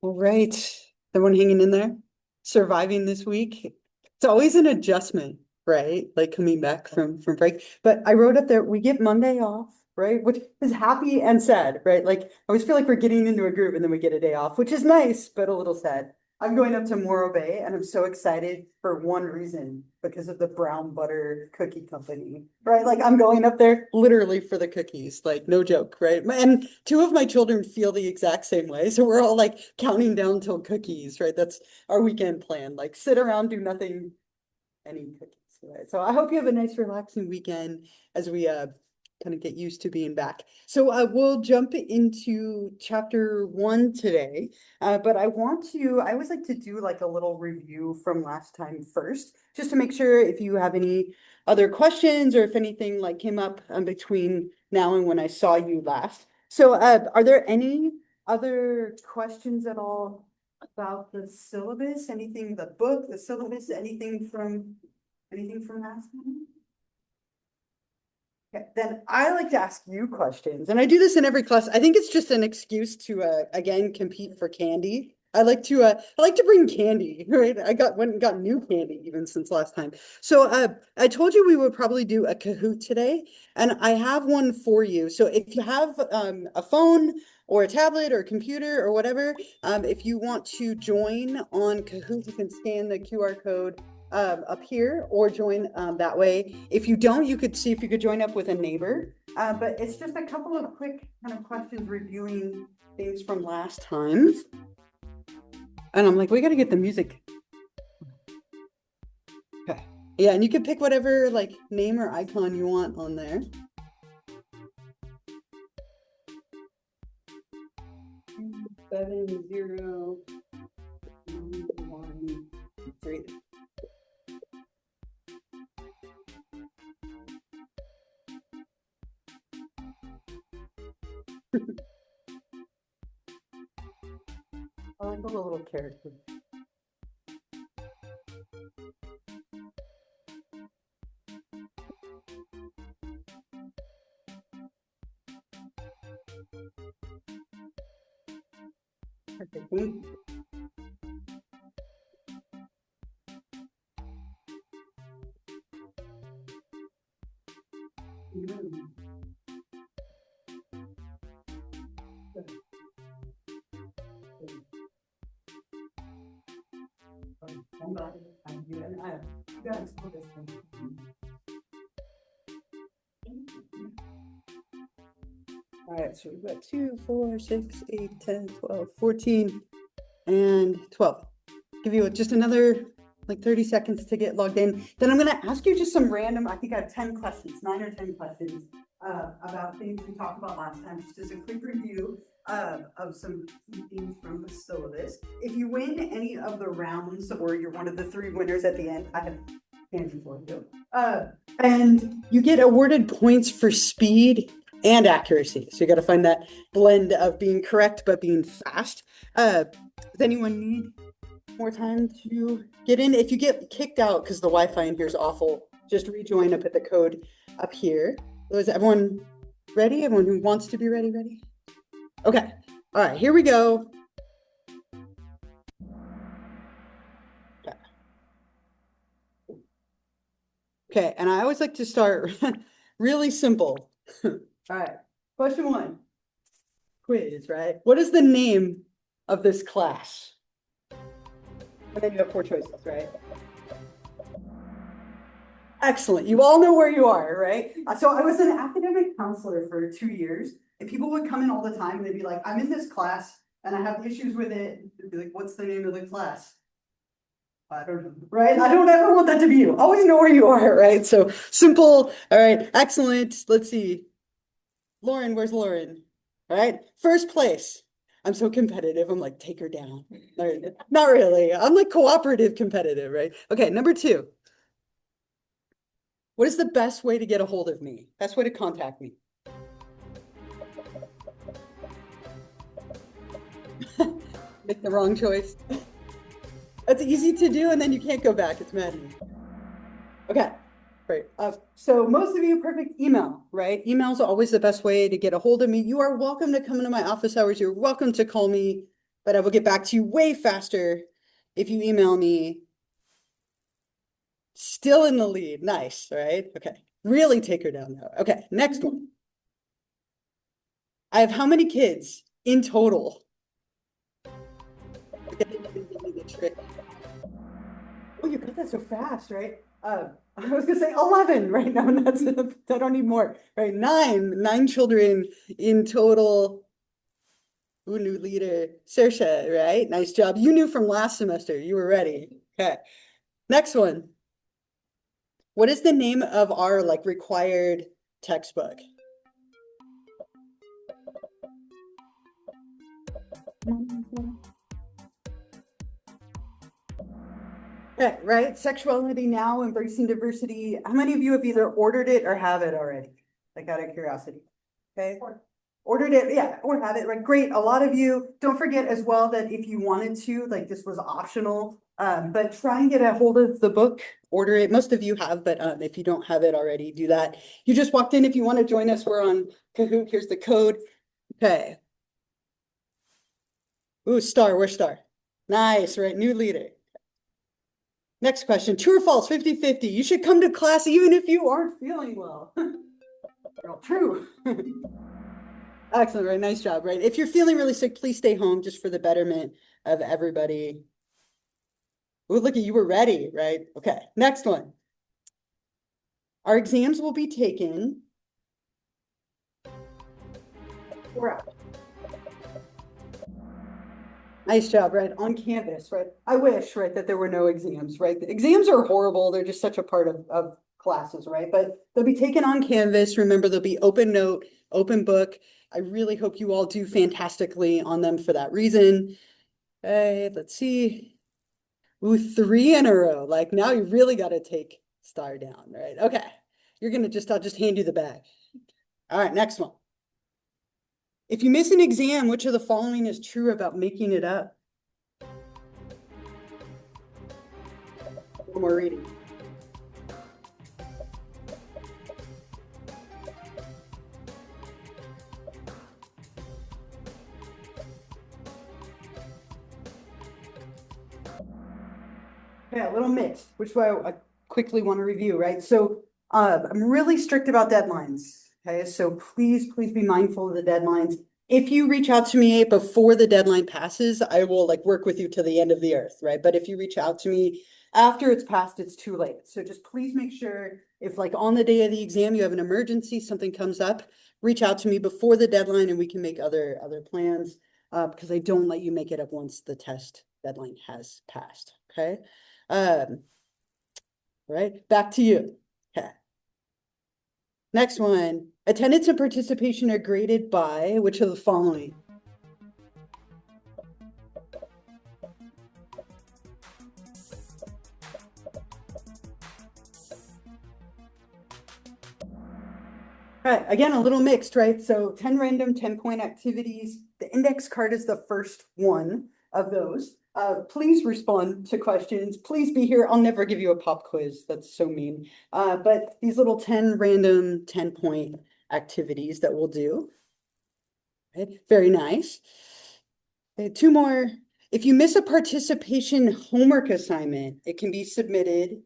All right. Everyone hanging in there? Surviving this week? It's always an adjustment, right? Like coming back from break. But I wrote up there, we get Monday off, right? Which is happy and sad, right? Like I always feel like we're getting into a groove and then we get a day off, which is nice, but a little sad. I'm going up to Morro Bay and I'm so excited for one reason, because of the brown butter cookie company, right? Like I'm going up there literally for the cookies, like no joke, right? And two of my children feel the exact same way. So we're all like counting down till cookies, right? That's our weekend plan. Like sit around, do nothing, and eat cookies, right? So I hope you have a nice relaxing weekend as we kind of get used to being back. So we'll jump into chapter 1 today. But I always like to do like a little review from last time first, just to make sure if you have any other questions or if anything like came up between now and when I saw you last. So are there any other questions at all about the syllabus? Anything, the book, the syllabus, anything from last time? Okay, then I like to ask you questions, and I do this in every class. I think it's just an excuse to again compete for candy. I like to bring candy, right? Went and got new candy even since last time. So I told you we would probably do a Kahoot today, and I have one for you. So if you have a phone or a tablet or a computer or whatever, if you want to join on Kahoot, you can scan the QR code up here or join that way. If you don't, you could see if you could join up with a neighbor. But it's just a couple of quick kind of questions reviewing things from last time. And I'm like, we got to get the music. Okay. Yeah, and you can pick whatever like name or icon you want on there. 27013. I like the little character. Okay. All right, so we've got 2, 4, 6, 8, 10, 12, 14, and 12. Give you just another like 30 seconds to get logged in. Then I'm going to ask you just some random, I think I have 10 questions, 9 or 10 questions about things we talked about last time, just as a quick review of some key things from the syllabus. If you win any of the rounds or you're one of the 3 winners at the end, I have candy for you. And you get awarded points for speed and accuracy. So you got to find that blend of being correct but being fast. Does anyone need more time to get in? If you get kicked out because the Wi-Fi in here is awful, just rejoin. I put the code up here. Is everyone ready? Everyone who wants to be ready, ready? Okay. All right, here we go. Okay, and I always like to start really simple. All right, question 1. Quiz, right? What is the name of this class? And then you have 4 choices, right? Excellent. You all know where you are, right? So I was an academic counselor for 2 years, and people would come in all the time and they'd be like, I'm in this class and I have issues with it. They'd be like, what's the name of the class? I don't know, right? I don't ever want that to be you. Always know where you are, right? So simple. All right. Excellent. Let's see. Lauren, where's Lauren? All right. First place. I'm so competitive. I'm like, take her down. Not really. I'm like cooperative competitive, right? Okay. Number 2. What is the best way to get a hold of me? Best way to contact me? Make the wrong choice. That's easy to do, and then you can't go back. It's maddening. Okay. Right. So most of you, perfect email, right? Email is always the best way to get a hold of me. You are welcome to come into my office hours. You're welcome to call me, but I will get back to you way faster if you email me. Still in the lead. Nice, right? Okay. Really take her down now. Okay, next one. I have how many kids in total? Oh, you got that so fast, right? I was gonna say 11 right now, and that's I don't need more. Right, nine children in total. Ooh, new leader, Saoirse, right? Nice job. You knew from last semester. You were ready. Okay. Next one. What is the name of our like required textbook? Okay, right? Sexuality now, embracing diversity. How many of you have either ordered it or have it already? Like out of curiosity. Okay. Ordered it, yeah, or have it, right? Great. A lot of you, don't forget as well that if you wanted to, like this was optional, but try and get a hold of the book, order it. Most of you have, but if you don't have it already, do that. You just walked in. If you want to join us, we're on Kahoot. Here's the code. Okay. Ooh, star, where's star? Nice, right? New leader. Next question, true or false, 50-50. You should come to class even if you aren't feeling well. True. Excellent, right? Nice job, right? If you're feeling really sick, please stay home just for the betterment of everybody. Oh, look at you, were ready, right? Okay, next one. Our exams will be taken. We're out. Nice job, right? On campus, right? I wish, right, that there were no exams, right? The exams are horrible. They're just such a part of classes, right? But they'll be taken on Canvas. Remember, they'll be open note, open book. I really hope you all do fantastically on them for that reason. Okay, let's see. Ooh, 3 in a row. Like now you really got to take star down, right? Okay. You're gonna I'll just hand you the bag. All right, next one. If you miss an exam, which of the following is true about making it up? One more reading. Yeah, a little mixed, which I quickly want to review, right? So I'm really strict about deadlines. Okay, so please be mindful of the deadlines. If you reach out to me before the deadline passes, I will like work with you to the end of the earth, right? But if you reach out to me after it's passed, it's too late. So just please make sure if like on the day of the exam you have an emergency, something comes up, reach out to me before the deadline and we can make other plans because I don't let you make it up once the test deadline has passed. Okay. Right, back to you. Okay. Next one. Attendance and participation are graded by which of the following? Right, again, a little mixed, right? So 10 random, 10-point activities. The index card is the first one of those. Please respond to questions. Please be here. I'll never give you a pop quiz. That's so mean. But these little 10 random 10-point activities that we'll do. Right? Very nice. Okay, 2 more. If you miss a participation homework assignment, it can be submitted.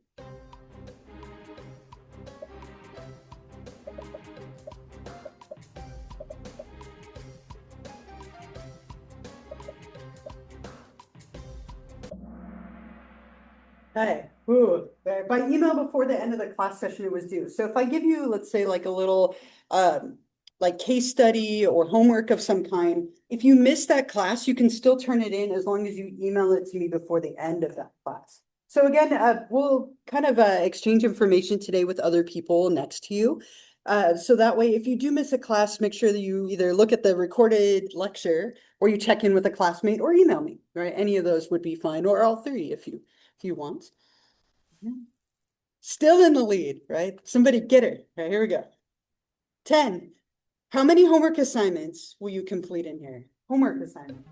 Hey, ooh, by email before the end of the class session it was due. So if I give you, let's say, like a little like case study or homework of some kind, if you miss that class, you can still turn it in as long as you email it to me before the end of that class. So again, we'll kind of exchange information today with other people next to you. So that way, if you do miss a class, make sure that you either look at the recorded lecture or you check in with a classmate or email me, right? Any of those would be fine, or all three if you want. Still in the lead, right? Somebody get her. Okay, here we go. 10. How many homework assignments will you complete in here? Homework assignment.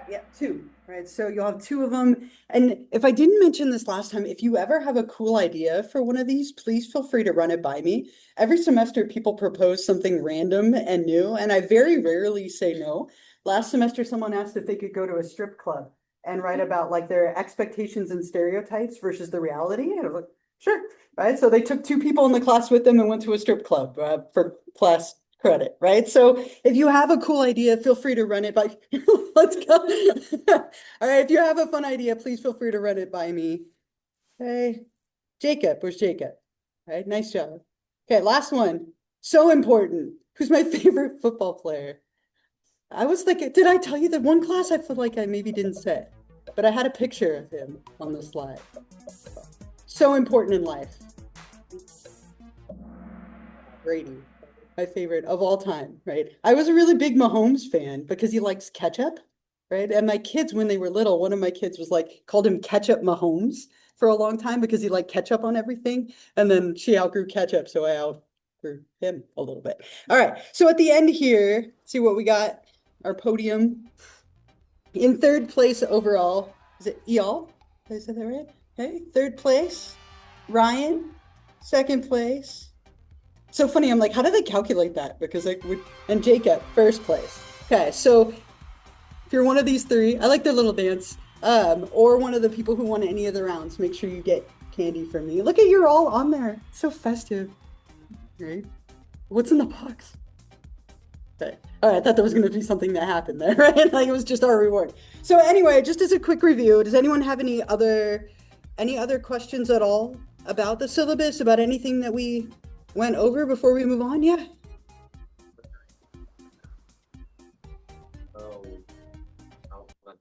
Yeah, two, right? So you'll have two of them. And if I didn't mention this last time, if you ever have a cool idea for one of these, please feel free to run it by me. Every semester, people propose something random and new, and I very rarely say no. Last semester, someone asked if they could go to a strip club and write about like their expectations and stereotypes versus the reality. And I was like, sure, right? So they took two people in the class with them and went to a strip club for class credit, right? So if you have a cool idea, feel free to run it by. Let's go. All right, if you have a fun idea, please feel free to run it by me. Hey, Jacob, where's Jacob? All right, nice job. Okay, last one. So important. Who's my favorite football player? I was like, did I tell you that one class I feel like I maybe didn't say, but I had a picture of him on the slide. So important in life. Brady, my favorite of all time, right? I was a really big Mahomes fan because he likes ketchup, right? And my kids, when they were little, one of my kids was like, called him Ketchup Mahomes for a long time because he liked ketchup on everything. And then she outgrew ketchup, so I outgrew him a little bit. All right, so at the end here, see what we got, our podium. In third place overall, is it y'all? Did I say that right? Okay, third place, Ryan. Second place, so funny. I'm like, how do they calculate that? Because like, and Jacob, first place. Okay, so if you're one of these three, I like their little dance. Or one of the people who won any of the rounds, make sure you get candy from me. Look at you're all on there. It's so festive, right? What's in the box? Okay. All right, I thought there was going to be something that happened there, right? Like it was just our reward. So anyway, just as a quick review, does anyone have any other questions at all about the syllabus, about anything that we went over before we move on? Yeah. Oh, how much?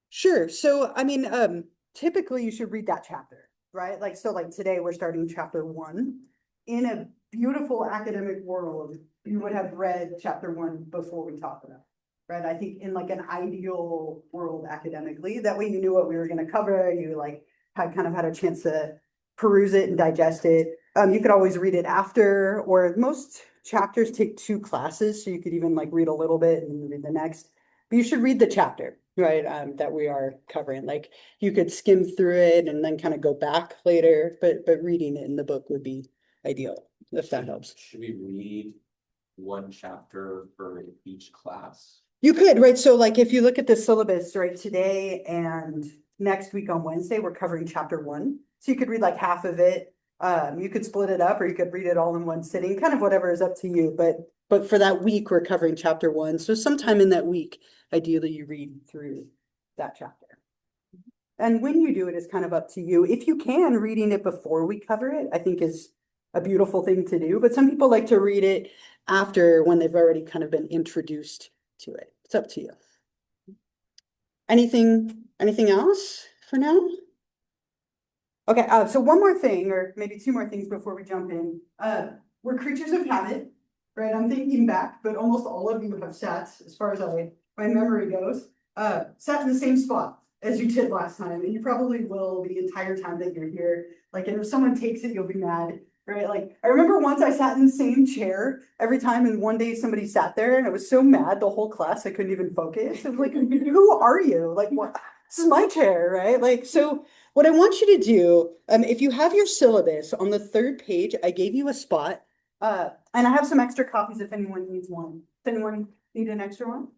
Sure. So, I mean, typically you should read that chapter, right? Like, so like today we're starting chapter one. In a beautiful academic world, you would have read chapter one before we talk about it, right? I think in like an ideal world academically, that way you knew what we were going to cover. You like had kind of had a chance to peruse it and digest it. You could always read it after, or most chapters take two classes, so you could even like read a little bit and then read the next. But you should read the chapter, right? That we are covering. Like you could skim through it and then kind of go back later, but reading it in the book would be ideal, if that helps. Should we read one chapter for each class? You could, right? So like if you look at the syllabus, right, today and next week on Wednesday, we're covering chapter one. So you could read like half of it. You could split it up or you could read it all in one sitting, kind of whatever is up to you. But for that week, we're covering chapter one. So sometime in that week, ideally you read through that chapter. And when you do it is kind of up to you. If you can, reading it before we cover it, I think is a beautiful thing to do. But some people like to read it after when they've already kind of been introduced to it. It's up to you. Anything else for now? Okay, so one more thing, or maybe two more things before we jump in. We're creatures of habit, right? I'm thinking back, but almost all of you have sat, as far as my memory goes, sat in the same spot as you did last time, and you probably will the entire time that you're here. Like, and if someone takes it, you'll be mad, right? Like, I remember once I sat in the same chair every time, and one day somebody sat there, and I was so mad the whole class I couldn't even focus. I was like, who are you? Like, what? This is my chair, right? Like, so what I want you to do, if you have your syllabus on the third page, I gave you a spot, and I have some extra copies if anyone needs one. Does anyone need an extra one?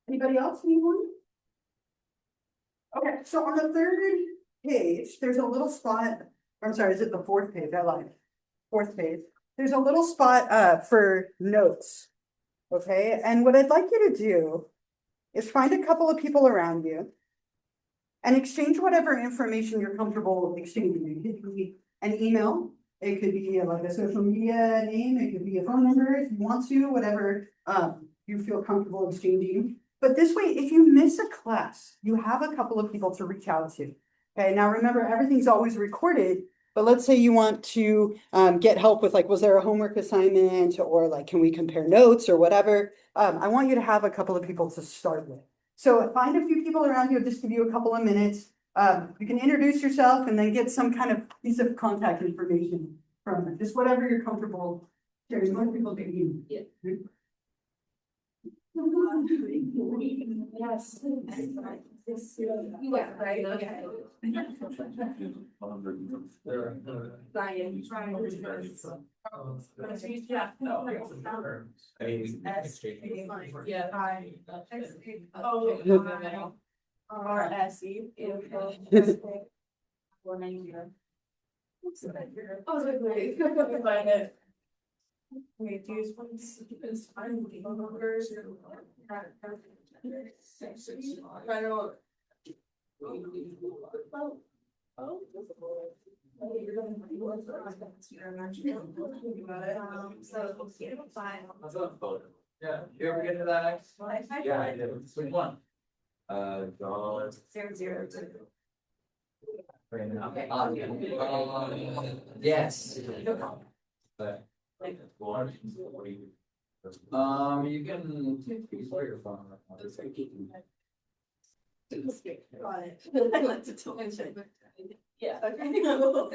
Anybody else need one? Okay, so on the third page, there's a little spot. I'm sorry, is it the fourth page? I lied. Fourth page. There's a little spot for notes. Okay, and what I'd like you to do is find a couple of people around you and exchange whatever information you're comfortable exchanging. It could be an email, it could be like a social media name, it could be a phone number if you want to, whatever you feel comfortable exchanging. But this way, if you miss a class, you have a couple of people to reach out to. Okay, now remember, everything's always recorded, but let's say you want to get help with like, was there a homework assignment, or like, can we compare notes or whatever? I want you to have a couple of people to start with. So find a few people around you, just give you a couple of minutes. You can introduce yourself and then get some kind of piece of contact information from it, just whatever you're comfortable sharing. Most people can eat. Yeah. Yes. Yeah, right, okay. Yeah. Yeah. Oh. RSE. I was like, wait, find it. Wait, do you just want to see if it's fine with the numbers or? I don't. Oh. So, fine. Yeah, you ever get to that? Yeah, I did. Which one? John. 002. Okay. Yes. But. You can play your phone. I like to tell him. Yeah. Okay. Go.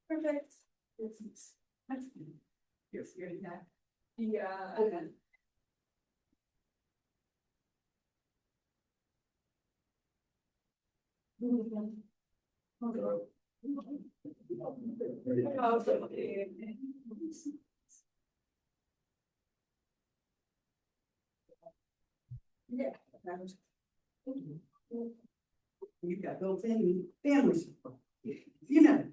Perfect. You're scared of that. Yeah. Okay. Yeah. You've got built-in family support. You know.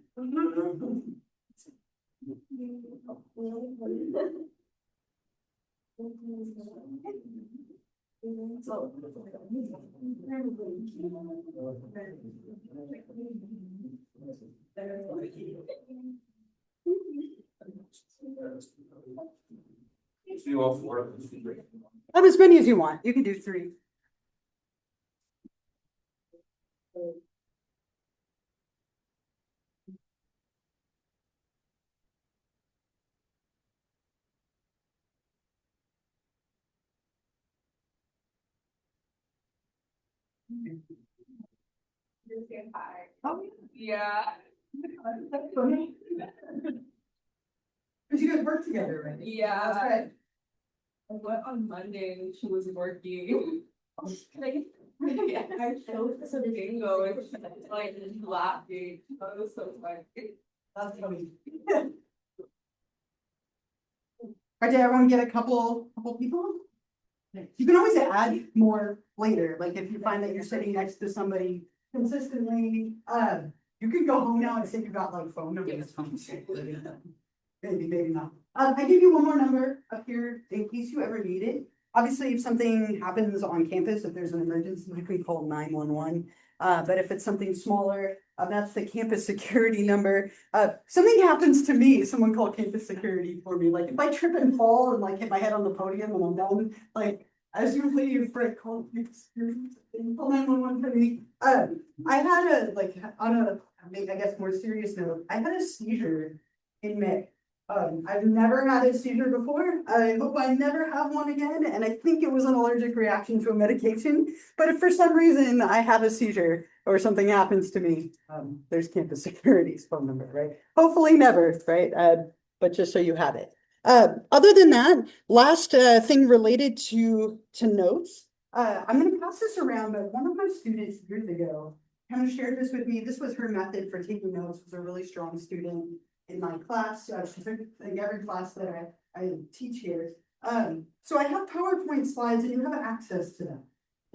Do all four. As many as you want. You can do 3. Oh, Yeah. that's funny. Because you guys work together, right? Yeah. That's right. I went on Monday and she was working. Yeah, I showed some bingo and she was like laughing. That was so funny. That's funny. Or did everyone get a couple people? You can always add more later, like if you find that you're sitting next to somebody consistently, you can go home now and think about like phone numbers. Maybe not. I give you one more number up here in case you ever need it. Obviously, if something happens on campus, if there's an emergency, you can call 911. But if it's something smaller, that's the campus security number. Something happens to me, someone called campus security for me. Like if I trip and fall and like hit my head on the podium and I'm done, like as you leave, Fred called campus security, call 911 for me. I had on a, I guess more serious note, I had a seizure in May. I've never had a seizure before. I hope I never have one again. And I think it was an allergic reaction to a medication. But if for some reason I have a seizure or something happens to me, there's campus security's phone number, right? Hopefully never, right? But just so you have it. Other than that, last thing related to notes. I'm going to pass this around, but one of my students years ago kind of shared this with me. This was her method for taking notes. Was a really strong student in my class. She's in every class that I teach here. So I have PowerPoint slides and you have access to them.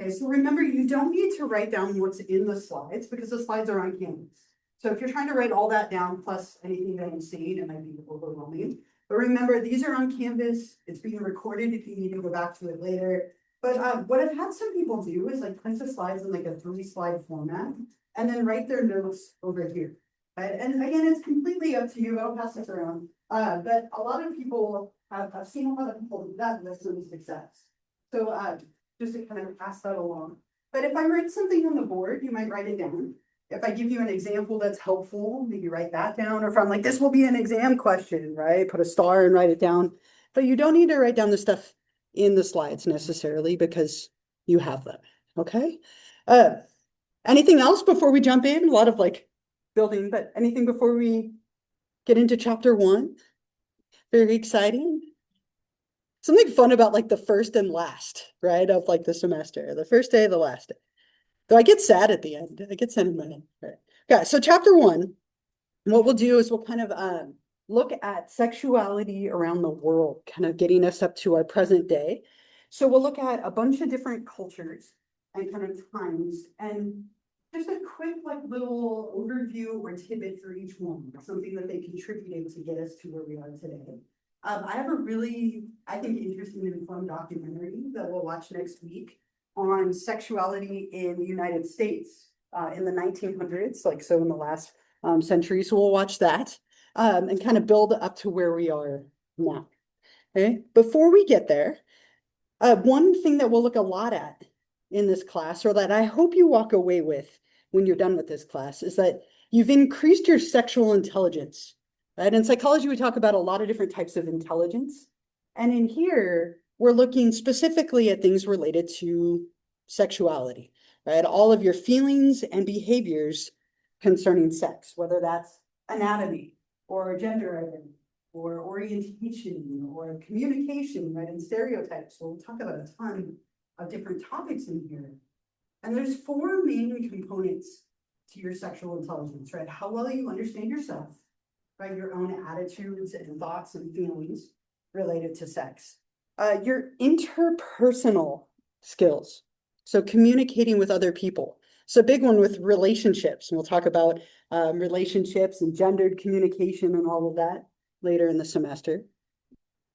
Okay, so remember, you don't need to write down what's in the slides because the slides are on Canvas. So if you're trying to write all that down plus anything that you've seen, it might be overwhelming. But remember, these are on Canvas. It's being recorded if you need to go back to it later. But what I've had some people do is like print the slides in like a 3-slide format and then write their notes over here. Right? And again, it's completely up to you. I'll pass this around. But a lot of people I've seen a lot of people do that with some success. So just to kind of pass that along. But if I write something on the board, you might write it down. If I give you an example that's helpful, maybe write that down. Or if I'm like, this will be an exam question, right? Put a star and write it down. But you don't need to write down the stuff in the slides necessarily because you have them, okay? Anything else before we jump in? A lot of like building, but anything before we get into chapter 1? Very exciting. Something fun about like the first and last, right, of like the semester, the first day, the last day. Though I get sad at the end. I get sentimental, right? Okay, so chapter 1, what we'll do is we'll kind of look at sexuality around the world, kind of getting us up to our present day. So we'll look at a bunch of different cultures and kind of times, and just a quick like little overview or tidbit for each one, something that they contributed to get us to where we are today. I have a really, I think, interesting and fun documentary that we'll watch next week on sexuality in the United States in the 1900s, like so in the last century. So we'll watch that and kind of build up to where we are now. Okay, before we get there, one thing that we'll look a lot at in this class, or that I hope you walk away with when you're done with this class, is that you've increased your sexual intelligence. Right? In psychology, we talk about a lot of different types of intelligence. And in here, we're looking specifically at things related to sexuality, right? All of your feelings and behaviors concerning sex, whether that's anatomy or gender identity or orientation or communication, right? And stereotypes. So we'll talk about a ton of different topics in here. And there's 4 main components to your sexual intelligence, right? How well you understand yourself, right? Your own attitudes and thoughts and feelings related to sex. Your interpersonal skills. So communicating with other people. So a big one with relationships. And we'll talk about relationships and gendered communication and all of that later in the semester.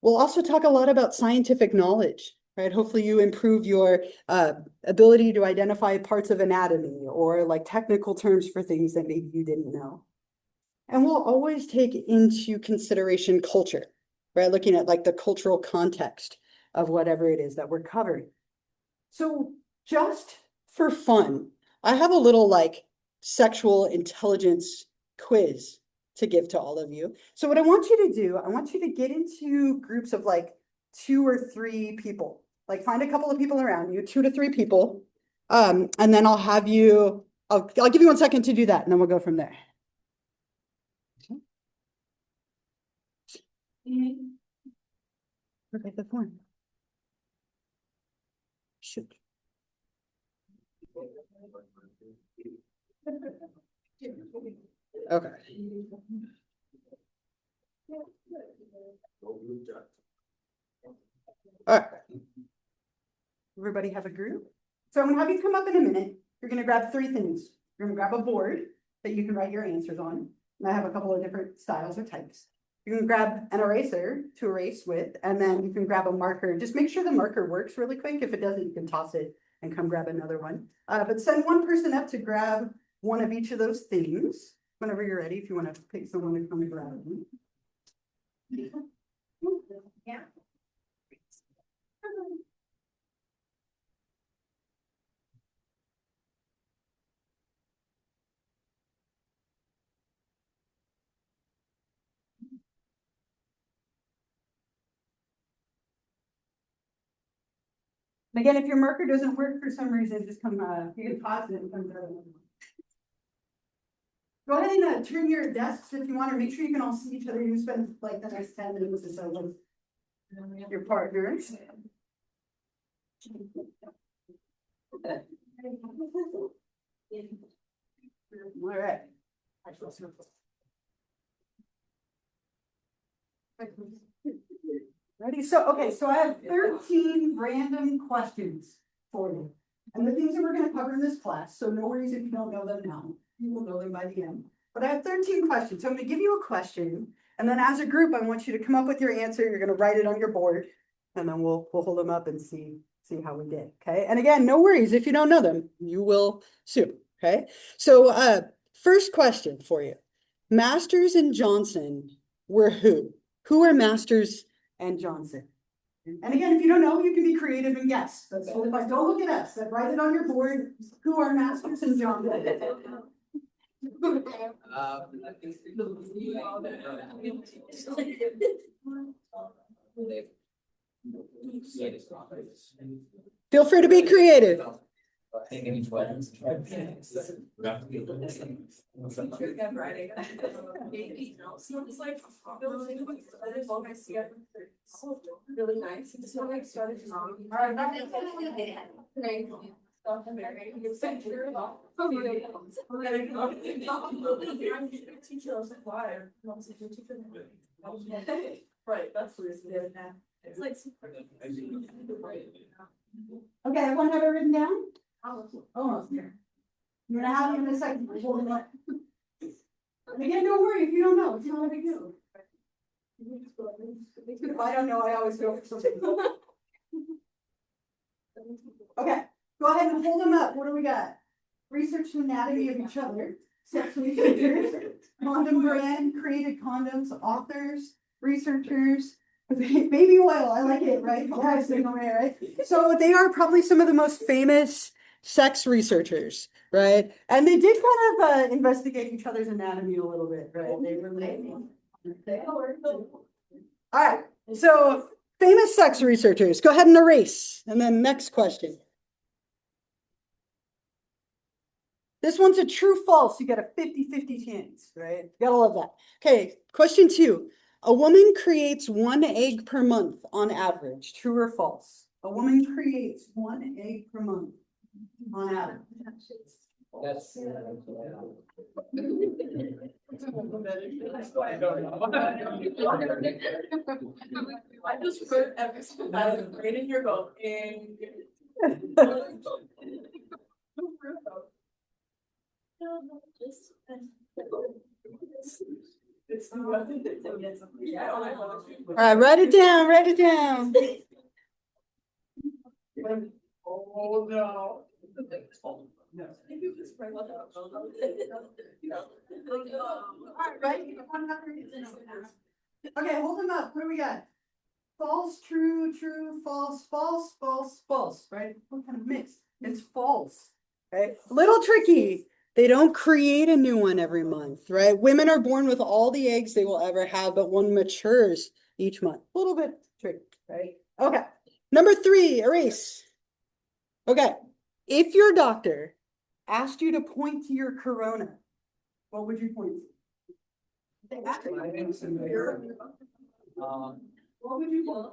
We'll also talk a lot about scientific knowledge, right? Hopefully you improve your ability to identify parts of anatomy or like technical terms for things that maybe you didn't know. And we'll always take into consideration culture, right? Looking at like the cultural context of whatever it is that we're covering. So just for fun, I have a little like sexual intelligence quiz to give to all of you. So what I want you to do, I want you to get into groups of like 2 or 3 people. Like find a couple of people around you, 2 to 3 people. And then I'll have you, I'll give you 1 second to do that, and then we'll go from there. Okay, the form. Shoot. Okay. All right. Everybody have a group? So I'm gonna have you come up in a minute. You're gonna grab 3 things. You're gonna grab a board that you can write your answers on. And I have a couple of different styles or types. You can grab an eraser to erase with, and then you can grab a marker. Just make sure the marker works really quick. If it doesn't, you can toss it and come grab another one. But send one person up to grab one of each of those things. Whenever you're ready, if you want to pick someone to come and grab them. Yeah. Again, if your marker doesn't work for some reason, just come, you can pause it and come grab another one. Go ahead and turn your desks if you want, or make sure you can all see each other. You spend like the next 10 minutes or so with your partners. All right. Ready? So, okay, so I have 13 random questions for you. And the things that we're going to cover in this class, so no worries if you don't know them now. You will know them by the end. But I have 13 questions. So I'm going to give you a question. And then as a group, I want you to come up with your answer. You're going to write it on your board. And then we'll hold them up and see how we did. Okay. And again, no worries if you don't know them. You will soon. Okay. So first question for you. Masters and Johnson were who? Who are Masters and Johnson? And again, if you don't know, you can be creative and guess. That's totally fine. Don't look at us. Write it on your board. Who are Masters and Johnson? Feel free to be creative. Taking twins. Really nice. And so I started to. All right. Right, that's the reason. It's like. Okay, everyone have it written down? Almost there. You're gonna have it in a second. Again, don't worry if you don't know, it's not a big deal. If I don't know, I always go for something. Okay, go ahead and hold them up. What do we got? Research the anatomy of each other. Sex researchers, condom brand, created condoms, authors, researchers, baby oil. I like it, right? Yeah, right? So they are probably some of the most famous sex researchers, right? And they did kind of investigate each other's anatomy a little bit, right? They were. All right, so famous sex researchers. Go ahead and erase. And then next question. This one's a true false. You get a 50-50 chance, right? You gotta love that. Okay, question 2. A woman creates 1 egg per month on average. True or false? A woman creates 1 egg per month on average. That's. I just put everything right in your book and. All right, write it down, write it down. Oh, no. Okay, hold them up. What do we got? False, true, true, false, false, false, false, right? What kind of mix? It's false, right? Little tricky. They don't create a new one every month, right? Women are born with all the eggs they will ever have, but one matures each month. A little bit tricky, right? Okay. Number 3, erase. Okay. If your doctor asked you to point to your corona, what would you point to? What would you point to?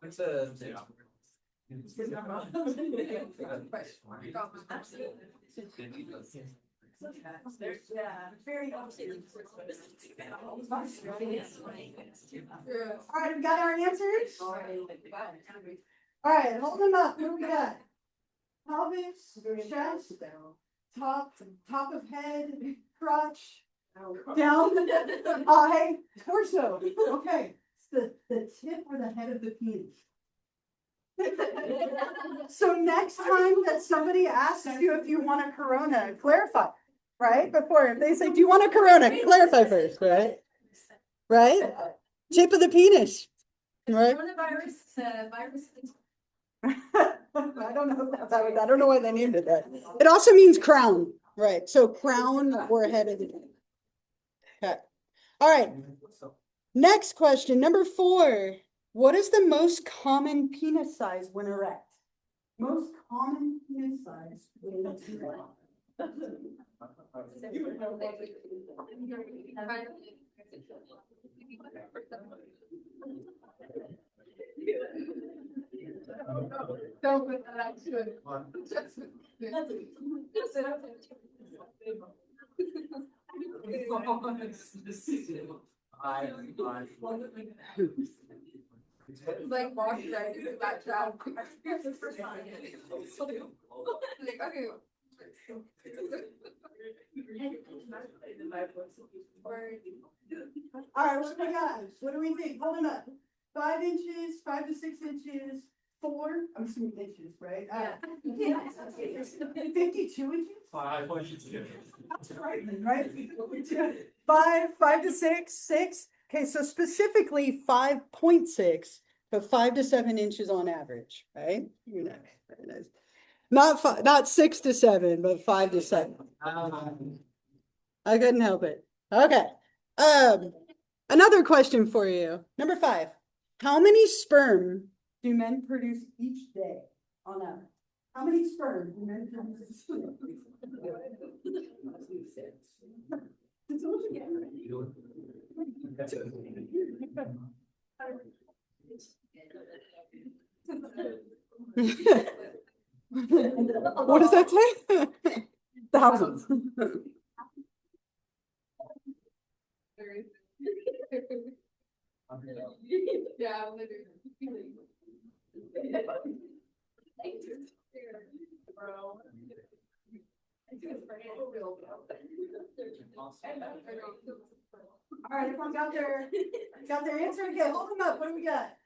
It's a. Very all right, we got our answers. All right, hold them up. What do we got? Pelvis, chest, top of head, crotch, down, eye, torso. Okay, it's the tip or the head of the penis. So next time that somebody asks you if you want a corona, clarify, right? Before, if they say, do you want a corona? Clarify first, right? Right? Tip of the penis, right? I don't know if that's how I don't know why they named it that. It also means crown, right? So crown or head of the penis. Okay. All right. Next question, number 4. What is the most common penis size when erect? Most common penis size when erect. Don't put that out to it. Like walking right into that job. Here's the first time. Like, okay. All right, what do we got? What do we think? Hold them up. 5 inches, 5 to 6 inches, 4 4, I'm assuming inches, right? Yeah. 52 inches? 5.2. That's frightening, right? 5 to 6. Okay, so specifically 5.6, but 5 to 7 inches on average, right? Very nice. Not 6 to 7, but 5 to 7. I couldn't help it. Okay. Another question for you. Number 5. How many sperm do men produce each day on average? How many sperm do men produce? What does that say? Thousands. Yeah. All right, everyone got their answer? Okay, hold them up. What do we got?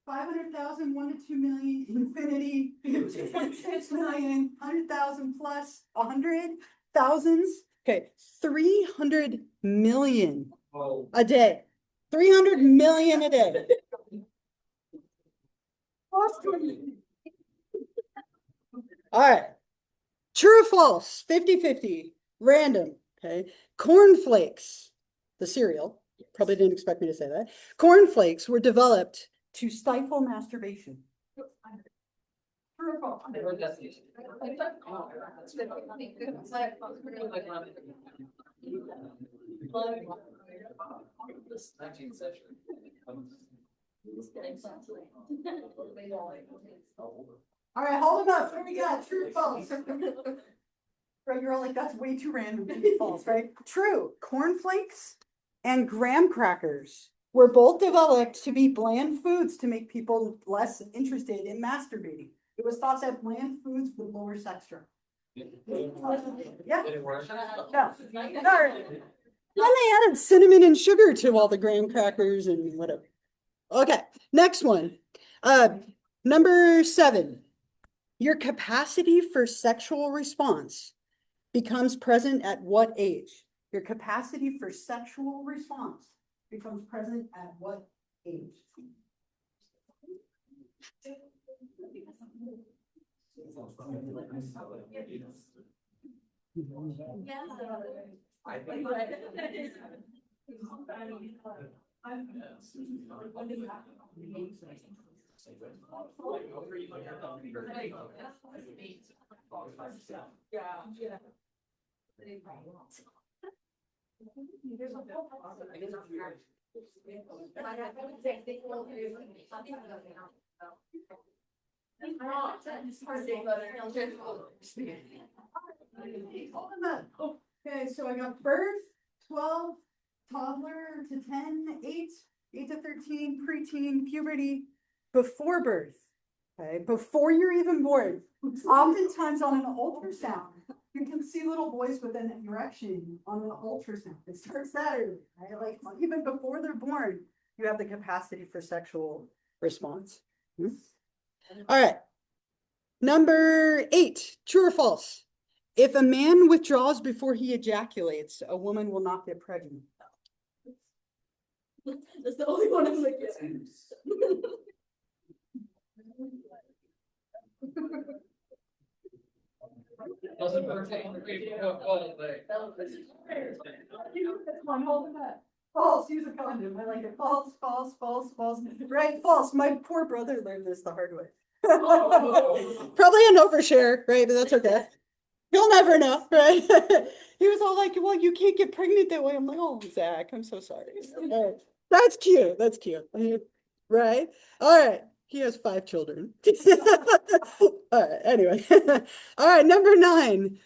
500,000, 1 to 2 million, infinity, 2.6 million, 100,000 plus 100 thousands. Okay, 300 million Oh. a day. 300 million a day. All right. True or false? 50-50. Random. Okay. Cornflakes, the cereal. Probably didn't expect me to say that. Cornflakes were developed to stifle masturbation. True or false? I heard that's the issue. This 19th century. All right, hold them up. What do we got? True or false? Right, you're all like, that's way too random to be false, right? True. Cornflakes and graham crackers were both developed to be bland foods to make people less interested in masturbating. It was thought that bland foods would lower sex drive. Yeah. Did it work? No. Sorry. Then they added cinnamon and sugar to all the graham crackers and whatever. Okay, next one. Number 7. Your capacity for sexual response becomes present at what age? Your capacity for sexual response becomes present at what age? I think. Okay, so I got birth, 12, toddler to 10, 8 to 13, preteen, puberty, before birth. Okay, before you're even born. Oftentimes on an ultrasound, you can see little boys with an erection on an ultrasound. It starts that early, right? Like even before they're born, you have the capacity for sexual response. All right. Number 8, true or false? If a man withdraws before he ejaculates, a woman will not get pregnant. That's the only one I'm like, Doesn't pertain to people who are like. False, use a condom. I like it. False. Right, false. My poor brother learned this the hard way. Probably an overshare, right? But that's okay. You'll never know, right? He was all like, well, you can't get pregnant that way. I'm like, oh, Zach, I'm so sorry. Right. That's cute. Right? All right. He has 5 children. All right, anyway. All right, number 9.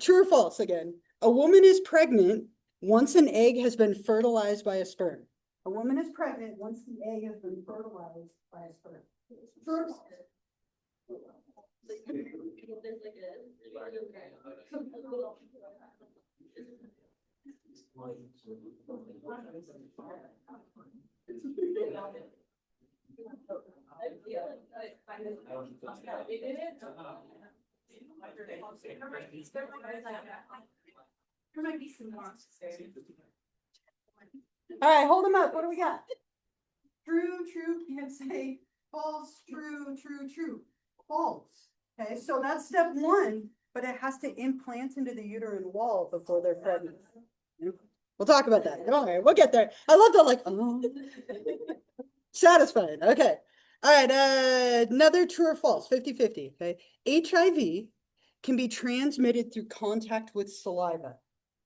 True or false again? A woman is pregnant once an egg has been fertilized by a sperm. A woman is pregnant once the egg has been fertilized by a sperm. True or false? They did it. There might be some more. All right, hold them up. What do we got? True, true, can't say false, true, true, true, false. Okay, so that's step one, but it has to implant into the uterine wall before they're pregnant. We'll talk about that. All right, we'll get there. I love that, like, oh. Satisfying. Okay. All right, another true or false, 50-50, okay? HIV can be transmitted through contact with saliva.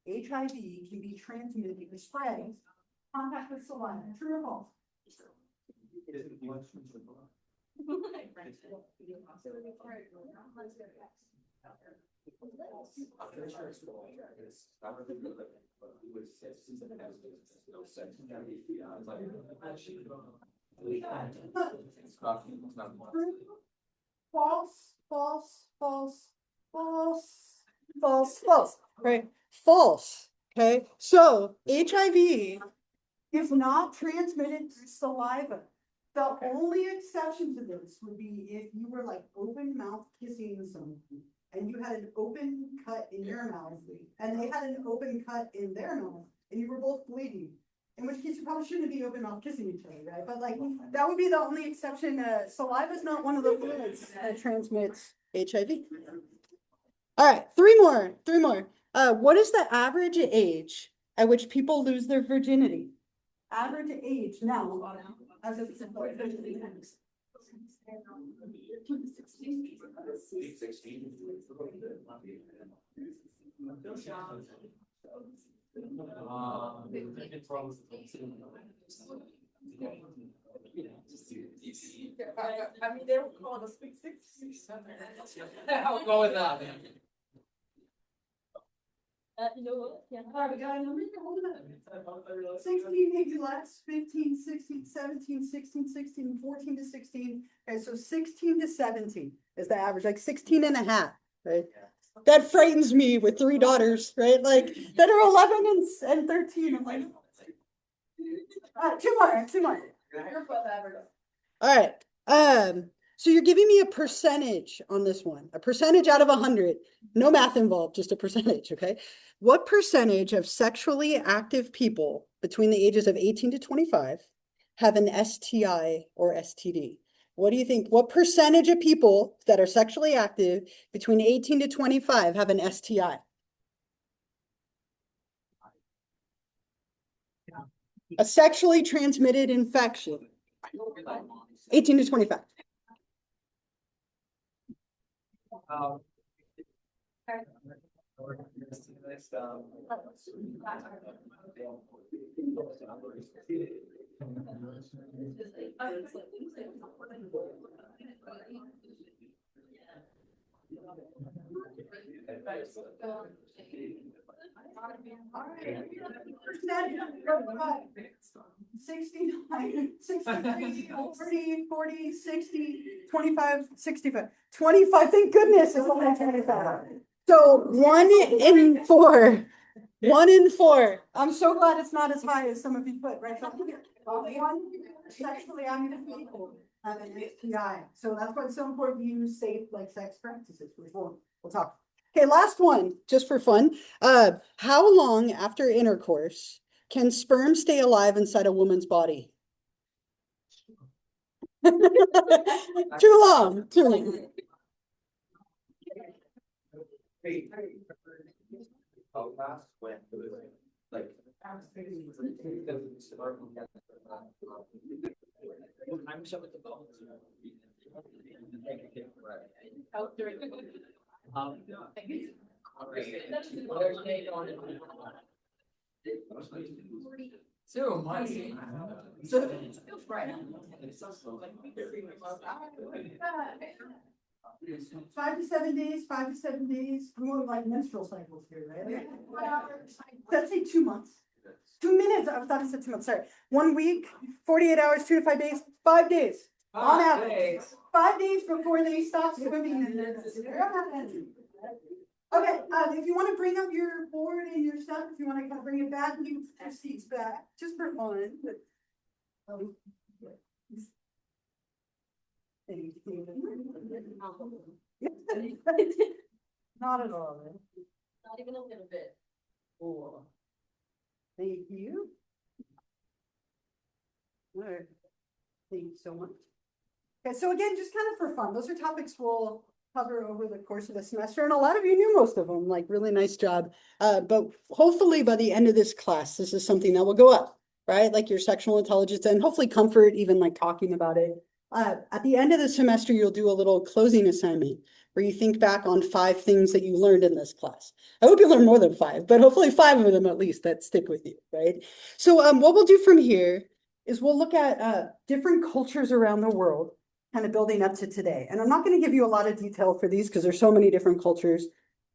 HIV can be transmitted, it can spread contact with saliva. True or false? False, false, false, false, false, false, right? False. Okay, so HIV is not transmitted through saliva. The only exception to this would be if you were like open mouth kissing someone and you had an open cut in your mouth and they had an open cut in their mouth and you were both bleeding. In which case you probably shouldn't be open mouth kissing each other, right? But like that would be the only exception. Saliva is not one of the fluids that transmits HIV. All right, three more. What is the average age at which people lose their virginity? Average age now. As of I mean, they were calling us big six. I'll go with that. You know what? Yeah. All right, we got a number. Hold it up. 16, maybe less, 15, 16, 17, 16, 16, 14 to 16. Okay, so 16 to 17 is the average, like 16 and a half, right? That frightens me with 3 daughters, right? Like that are 11 and 13. I'm like, two more. All right. So you're giving me a percentage on this one, a percentage out of 100, no math involved, just a percentage, okay? What percentage of sexually active people between the ages of 18 to 25 have an STI or STD? What do you think? What percentage of people that are sexually active between 18 to 25 have an STI? A sexually transmitted infection. 18 to 25. All right. 69, 63, 40, 40, 60, 25, 65, 25. Thank goodness it's only 25. So 1 in 4. 1 in 4. I'm so glad it's not as high as some of you put, right? One sexually active people have an STI. So that's why it's so important to use safe like sex practices. We'll talk. Okay, last one, just for fun. How long after intercourse can sperm stay alive inside a woman's body? Too long. How fast when like I'm shut with the bones. So much. So 5 to 7 days, 5 to 7 days. We're more like menstrual cycles here, right? Let's say 2 months. 2 minutes. I thought I said 2 months. Sorry. 1 week, 48 hours, 2 to 5 days, 5 days. On average. 5 days before they stop swimming. Okay, if you want to bring up your board and your stuff, if you want to kind of bring it back, you put your seats back, just for fun. Not at all. Not even a little bit. Cool. Thank you. All right. Thank you so much. Okay, so again, just kind of for fun, those are topics we'll cover over the course of the semester, and a lot of you knew most of them, like really nice job. But hopefully by the end of this class, this is something that will go up, right? Like your sexual intelligence and hopefully comfort, even like talking about it. At the end of the semester, you'll do a little closing assignment where you think back on 5 things that you learned in this class. I hope you learn more than 5, but hopefully 5 of them at least that stick with you, right? So what we'll do from here is we'll look at different cultures around the world, kind of building up to today. And I'm not going to give you a lot of detail for these because there's so many different cultures,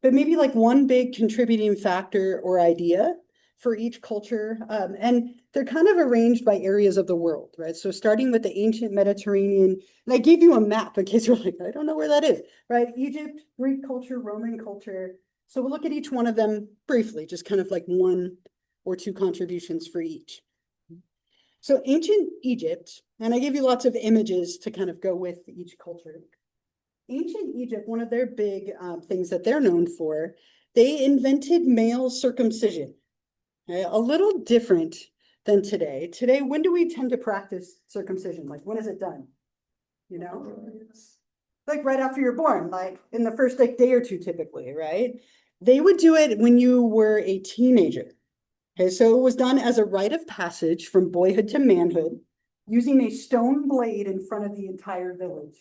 but maybe like one big contributing factor or idea for each culture. And they're kind of arranged by areas of the world, right? So starting with the ancient Mediterranean, and I gave you a map in case you're like, I don't know where that is, right? Egypt, Greek culture, Roman culture. So we'll look at each one of them briefly, just kind of like 1 or 2 contributions for each. So ancient Egypt, and I gave you lots of images to kind of go with each culture. Ancient Egypt, one of their big things that they're known for, they invented male circumcision. Okay? A little different than today. Today, when do we tend to practice circumcision? Like, when is it done? You know? Like right after you're born, like in the first like day or 2 typically, right? They would do it when you were a teenager. Okay, so it was done as a rite of passage from boyhood to manhood, using a stone blade in front of the entire village,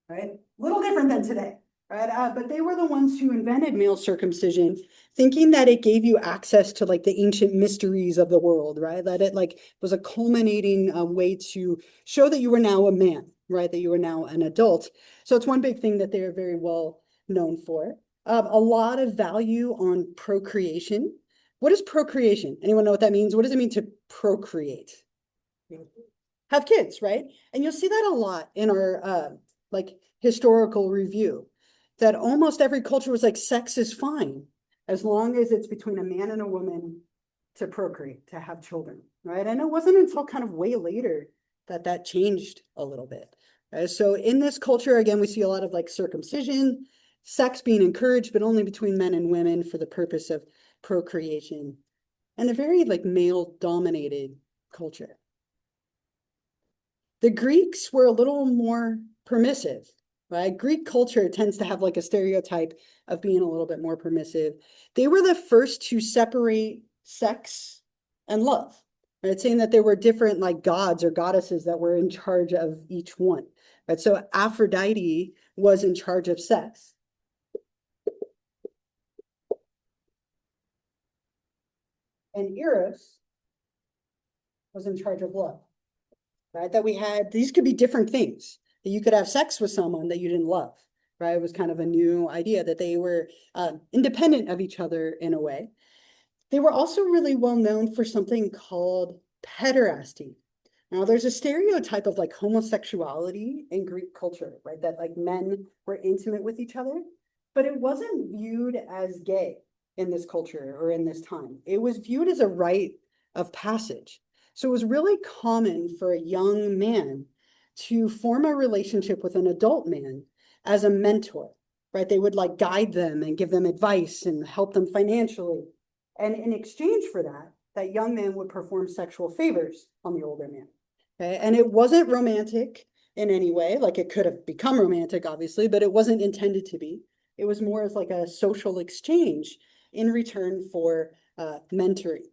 right? Little different than today, right? But they were the ones who invented male circumcision, thinking that it gave you access to like the ancient mysteries of the world, right? That it like was a culminating way to show that you were now a man, right? That you were now an adult. So it's one big thing that they are very well known for. A lot of value on procreation. What is procreation? Anyone know what that means? What does it mean to procreate? Have kids, right? And you'll see that a lot in our like historical review, that almost every culture was like, sex is fine as long as it's between a man and a woman to procreate, to have children, right? And it wasn't until kind of way later that that changed a little bit. So in this culture, again, we see a lot of like circumcision, sex being encouraged, but only between men and women for the purpose of procreation, and a very like male dominated culture. The Greeks were a little more permissive, right? Greek culture tends to have like a stereotype of being a little bit more permissive. They were the first to separate sex and love, right? Saying that there were different like gods or goddesses that were in charge of each one, right? So Aphrodite was in charge of sex. And Eros was in charge of love, right? That we had, these could be different things. That you could have sex with someone that you didn't love, right? It was kind of a new idea that they were independent of each other in a way. They were also really well known for something called pederasty. Now, there's a stereotype of like homosexuality in Greek culture, right? That like men were intimate with each other, but it wasn't viewed as gay in this culture or in this time. It was viewed as a rite of passage. So it was really common for a young man to form a relationship with an adult man as a mentor, right? They would like guide them and give them advice and help them financially. And in exchange for that, that young man would perform sexual favors on the older man. Okay? And it wasn't romantic in any way. Like it could have become romantic, obviously, but it wasn't intended to be. It was more as like a social exchange in return for mentoring.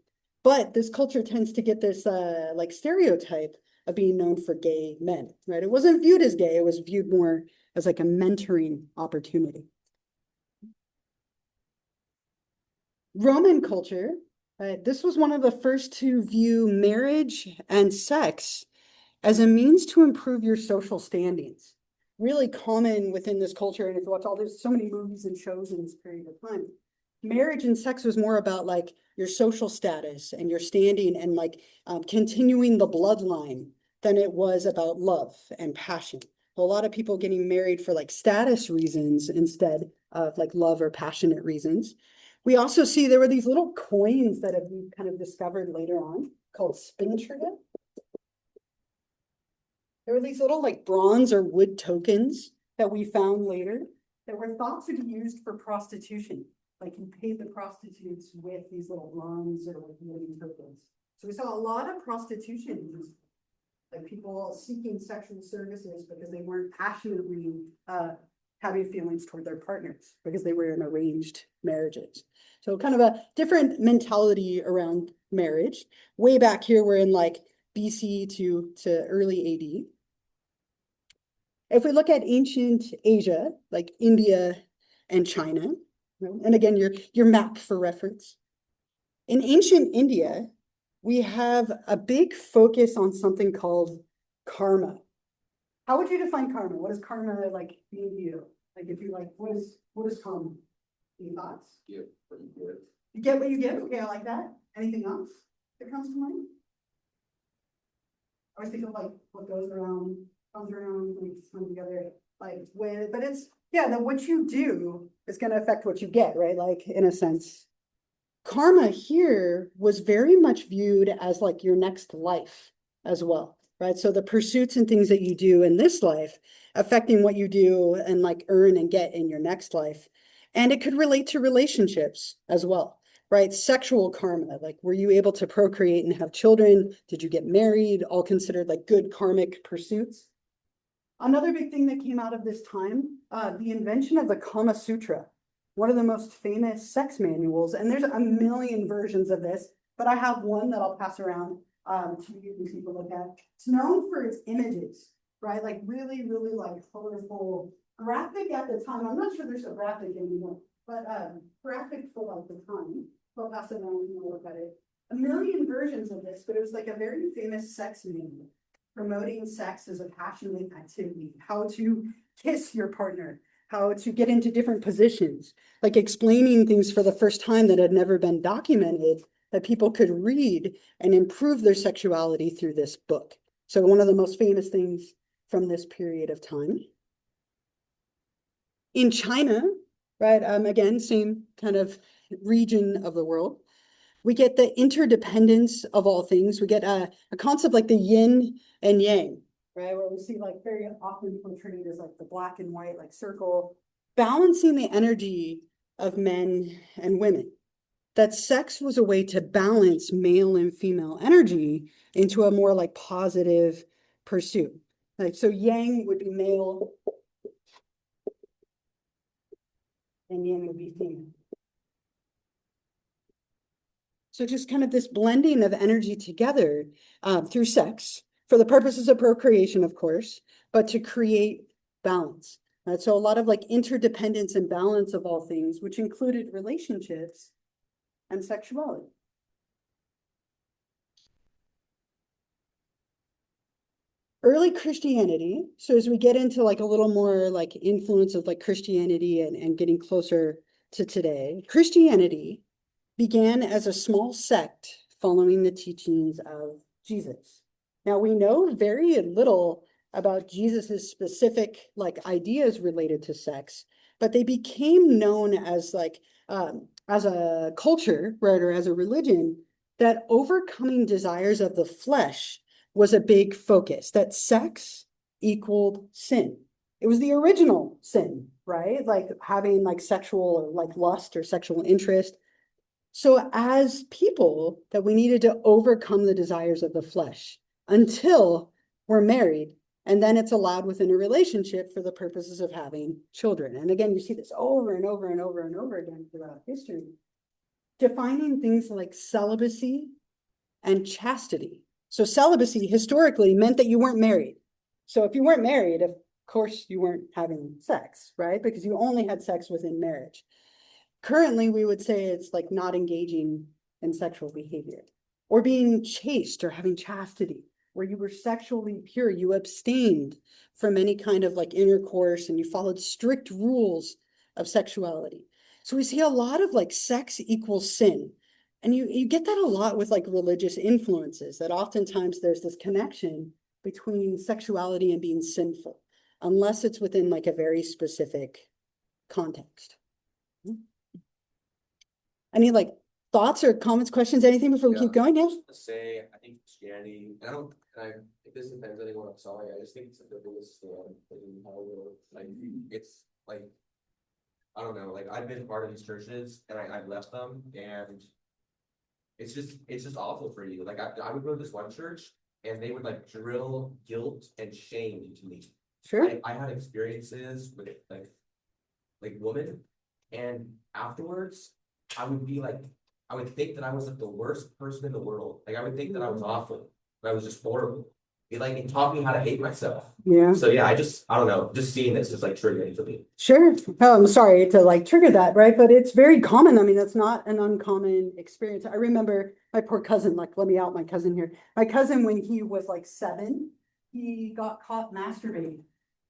But this culture tends to get this like stereotype of being known for gay men, right? It wasn't viewed as gay. It was viewed more as like a mentoring opportunity. Roman culture, this was one of the first to view marriage and sex as a means to improve your social standings. Really common within this culture, and if you watch there's so many movies and shows in this period of time. Marriage and sex was more about like your social status and your standing and like continuing the bloodline than it was about love and passion. A lot of people getting married for like status reasons instead of like love or passionate reasons. We also see there were these little coins that have been kind of discovered later on called spintrigga. There were these little like bronze or wood tokens that we found later that were thought to be used for prostitution. Like you paid the prostitutes with these little bronze or like wooden tokens. So we saw a lot of prostitution, like people seeking sexual services because they weren't passionately having feelings toward their partners because they were in arranged marriages. So kind of a different mentality around marriage. Way back here, we're in like BC to early AD. If we look at ancient Asia, like India and China, and again, your map for reference. In ancient India, we have a big focus on something called karma. How would you define karma? What does karma like mean to you? Like if you like, what is karma? Any thoughts? Yeah, pretty good. You get what you give? Okay, I like that. Anything else that comes to mind? I was thinking of like what goes around, comes around, we come together, like with, but it's, yeah, that what you do is going to affect what you get, right? Like in a sense, karma here was very much viewed as like your next life as well, right? So the pursuits and things that you do in this life affecting what you do and like earn and get in your next life. And it could relate to relationships as well, right? Sexual karma, like were you able to procreate and have children? Did you get married? All considered like good karmic pursuits. Another big thing that came out of this time, the invention of the Kama Sutra, one of the most famous sex manuals. And there's a million versions of this, but I have one that I'll pass around to you and people look at. It's known for its images, right? Like really, really like colorful, graphic at the time. I'm not sure there's a graphic anymore, but graphic for like the time. I'll pass it around and look at it. A million versions of this, but it was like a very famous sex manual promoting sex as a passionate activity, how to kiss your partner, how to get into different positions, like explaining things for the first time that had never been documented that people could read and improve their sexuality through this book. So one of the most famous things from this period of time. In China, right, again, same kind of region of the world, we get the interdependence of all things. We get a concept like the yin and yang, right? Where we see like very often portrayed as like the black and white, like circle, balancing the energy of men and women. That sex was a way to balance male and female energy into a more like positive pursuit. Like, so yang would be male and yang would be female. So just kind of this blending of energy together through sex for the purposes of procreation, of course, but to create balance. So a lot of like interdependence and balance of all things, which included relationships and sexuality. Early Christianity. So as we get into like a little more like influence of like Christianity and getting closer to today, Christianity began as a small sect following the teachings of Jesus. Now we know very little about Jesus's specific like ideas related to sex, but they became known as like as a culture, right, or as a religion, that overcoming desires of the flesh was a big focus, that sex equaled sin. It was the original sin, right? Like having like sexual or like lust or sexual interest. So as people that we needed to overcome the desires of the flesh until we're married, and then it's allowed within a relationship for the purposes of having children. And again, you see this over and over and over and over again throughout history, defining things like celibacy and chastity. So celibacy historically meant that you weren't married. So if you weren't married, of course you weren't having sex, right? Because you only had sex within marriage. Currently, we would say it's like not engaging in sexual behavior or being chaste or having chastity, where you were sexually pure. You abstained from any kind of like intercourse and you followed strict rules of sexuality. So we see a lot of like sex equals sin. And you get that a lot with like religious influences, that oftentimes there's this connection between sexuality and being sinful, unless it's within like a very specific context. Any like thoughts or comments, questions, anything before we keep going? Yeah. To say, I think Christianity, I don't if this offends anyone, I'm sorry, I just think it's a biblical storm in how like, it's like, I don't know, like, I've been part of these churches, and I've left them, and it's just awful for you, like, I would go to this one church, and they would, like, drill guilt and shame into me. Sure. I had experiences with, like women, and afterwards, I would be like, I would think that I was like the worst person in the world. Like I would think that I was awful, but I was just horrible. It taught me how to hate myself. Yeah. So yeah, I don't know, just seeing this is like triggering for me. Sure. Oh, I'm sorry to like trigger that, right? But it's very common. I mean, that's not an uncommon experience. I remember my poor cousin, like, let me out my cousin here. My cousin, when he was like 7, he got caught masturbating.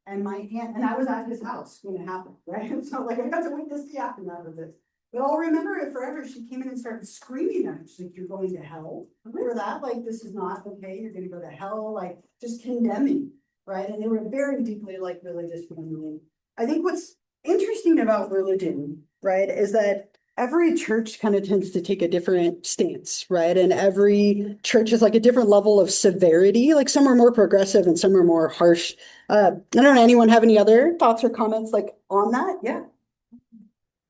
And my aunt, and I was at his house when it happened, right? So like, I got to witness the aftermath of this. But I'll remember it forever. She came in and started screaming at me. She's like, you're going to hell for that. Like, this is not okay. You're going to go to hell. Like, just condemning, right? And they were very deeply like religious family. I think what's interesting about religion, right, is that every church kind of tends to take a different stance, right? And every church is like a different level of severity. Like some are more progressive and some are more harsh. I don't know, anyone have any other thoughts or comments like on that? Yeah.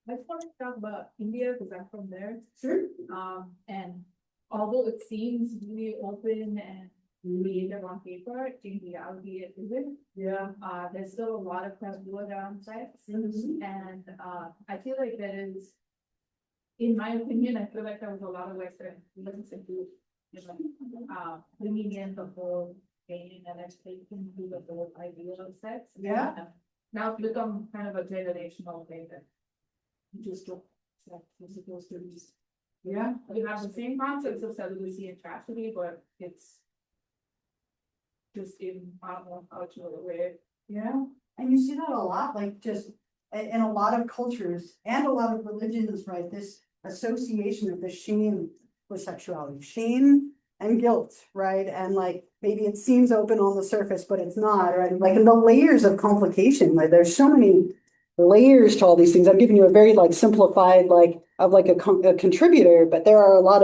I just want to talk about India because I'm from there. Sure. And although it seems really open and creative on paper, in reality it isn't. Yeah. There's still a lot of taboo around sex. Mhm. And I feel like there is, in my opinion, I feel like there was a lot of Western influence into, bringing in the whole game and education to the whole idea of sex. Yeah. And now it's become kind of a generational thing that you just don't sex is supposed to be. Yeah. We have the same concepts of celibacy and chastity, but it's just in a more cultural way. Yeah. And you see that a lot, like just in a lot of cultures and a lot of religions, right? This association of the shame with sexuality, shame and guilt, right? And like maybe it seems open on the surface, but it's not, right? Like in the layers of complication, like there's so many layers to all these things. I'm giving you a very like simplified, like of like a contributor, but there are a lot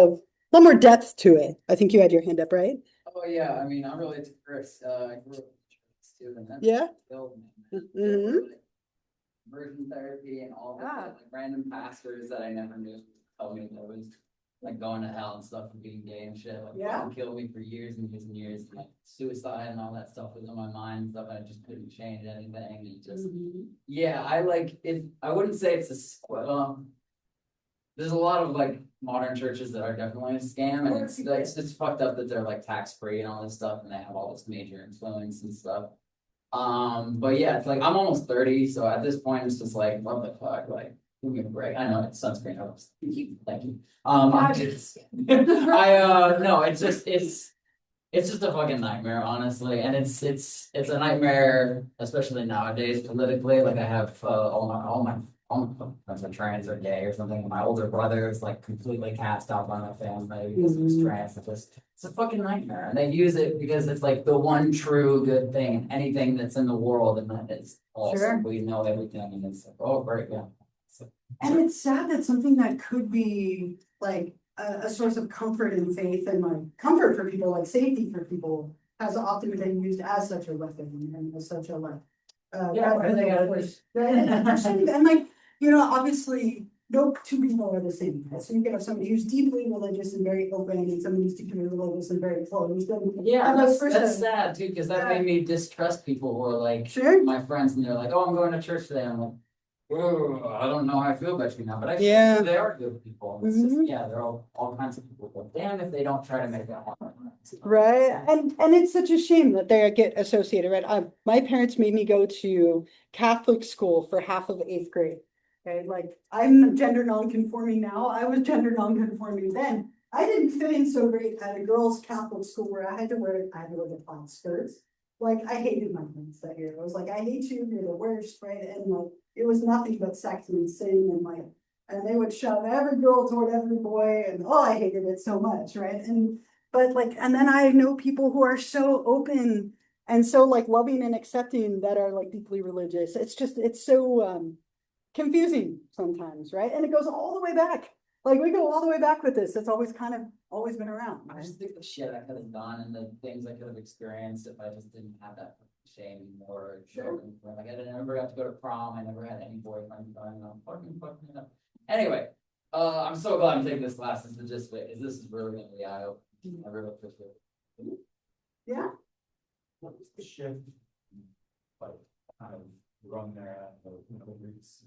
more depth to it. I think you had your hand up, right? Oh, yeah, I mean, I'm related to Chris, I grew up in church too, and that's. Yeah. Killed me. Mhm. Like, Conversion therapy and all Ah. that, like random pastors that I never knew told me that was like going to hell and stuff for being gay and shit, like Yeah. fucking killed me for years and years and years, and, like suicide and all that stuff was on my mind and stuff, and I just couldn't change anything, and just, yeah, I like it, I wouldn't say it's there's a lot of like modern churches that are definitely a scam, and it's like, it's fucked up that they're like tax free and all this stuff, and they have all this major influence and stuff. But yeah, it's like I'm almost 30, so at this point it's just like, what the fuck, like, give me a break. I know it's sunscreen helps. Thank you. I'm just, no, it's just a fucking nightmare, honestly, and it's a nightmare, especially nowadays politically. Like I have all my friends are trans or gay or something. My older brother is like completely cast out by my family because he's trans. It's a fucking nightmare, and they use it because it's like the one true good thing, and anything that's in the world, and that is awesome. Sure. We know everything, and it's like, oh great, yeah. And it's sad that something that could be like a source of comfort and faith and like comfort for people, like safety for people, has often been used as such a weapon and as such a like. Yeah, right, they gotta and like, you know, obviously no two people are the same. Right? So you can have somebody who's deeply religious and very open, and somebody who's deeply religious and very closed. And yeah, and that's sad too, because that made me distrust people who are like sure. my friends, and they're like, "Oh, I'm going to church today." I'm like, "Oh, I don't know how I feel about you now," but I Yeah. think they are good people. It's just, yeah, they're all kinds of people. But damn, if they don't try to make that happen. Right. And it's such a shame that they get associated, right? My parents made me go to Catholic school for half of 8th grade. Okay, like I'm gender non-conforming now. I was gender non-conforming then. I didn't fit in so great at a girls' Catholic school where I had to wear the plaid skirts. Like I hated my friends that year. I was like, I hate you, you're the worst, right? And like it was nothing but sex and sin and like, and they would shove every girl toward every boy, and oh, I hated it so much, right? But like, and then I know people who are so open and so like loving and accepting that are like deeply religious. It's just, it's so confusing sometimes, right? And it goes all the way back Like, we go all the way back with this. It's always kind of, always been around. I right? just think the shit I could have done and the things I could have experienced if I just didn't have that shame or Sure. like I never got to go to prom. I never had any boyfriend growing up. Fucking up. Anyway, I'm so glad I'm taking this class. This is just this is really gonna be eye opening. I really appreciate it. Yeah. What was the shift? Like, kind of run there at the roots,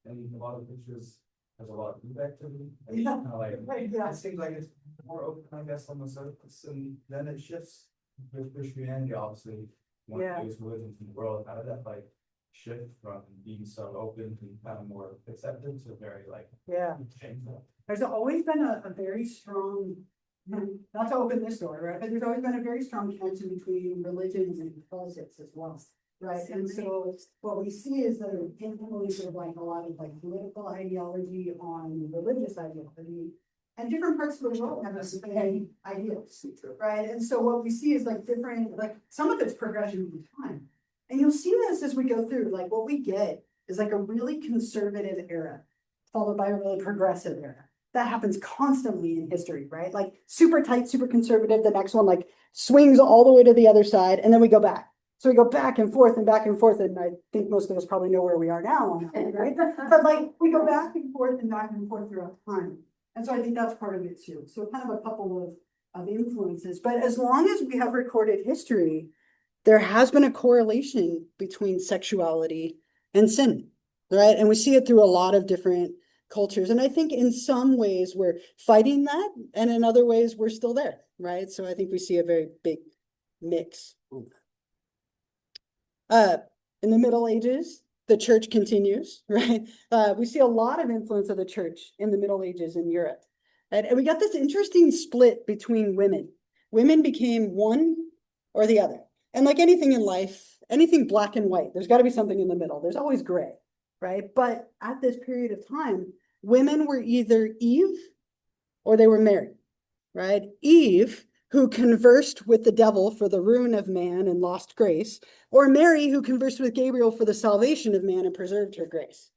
and a lot of pictures, there's a lot of group activity. Yeah. Kind of like, Right, yeah. it seems like it's more open, I guess, on the surface, and then it shifts with Christianity, obviously. One of Yeah. the biggest religions in the world, how did that like shift from being so open to kind of more accepted to very like Yeah. shameful? There's always been a very strong, not to open this door, right, but there's always been a very strong connection between religions and politics as well. Right, and so what we see is the influence of like a lot of like political ideology on religious ideology. And different parts of the world have the same ideals, right? And so what we see is like different, like some of it's progression in time. And you'll see this as we go through, like what we get is like a really conservative era, followed by a really progressive era. That happens constantly in history, right? Like super tight, super conservative, the next one like swings all the way to the other side, and then we go back. So we go back and forth, and I think most of us probably know where we are now on that, right? But like, we go back and forth throughout time. And so I think that's part of it too. So kind of a couple of influences, but as long as we have recorded history, there has been a correlation between sexuality and sin, right? And we see it through a lot of different cultures. And I think in some ways we're fighting that, and in other ways we're still there, right? So I think we see a very big mix. In the Middle Ages, the church continues, right? We see a lot of influence of the church in the Middle Ages in Europe. And we got this interesting split between women. Women became one or the other. And like anything in life, anything black and white, there's got to be something in the middle. There's always gray, right? But at this period of time, women were either Eve or they were Mary, right? Eve, who conversed with the devil for the ruin of man and lost grace, or Mary, who conversed with Gabriel for the salvation of man and preserved her grace.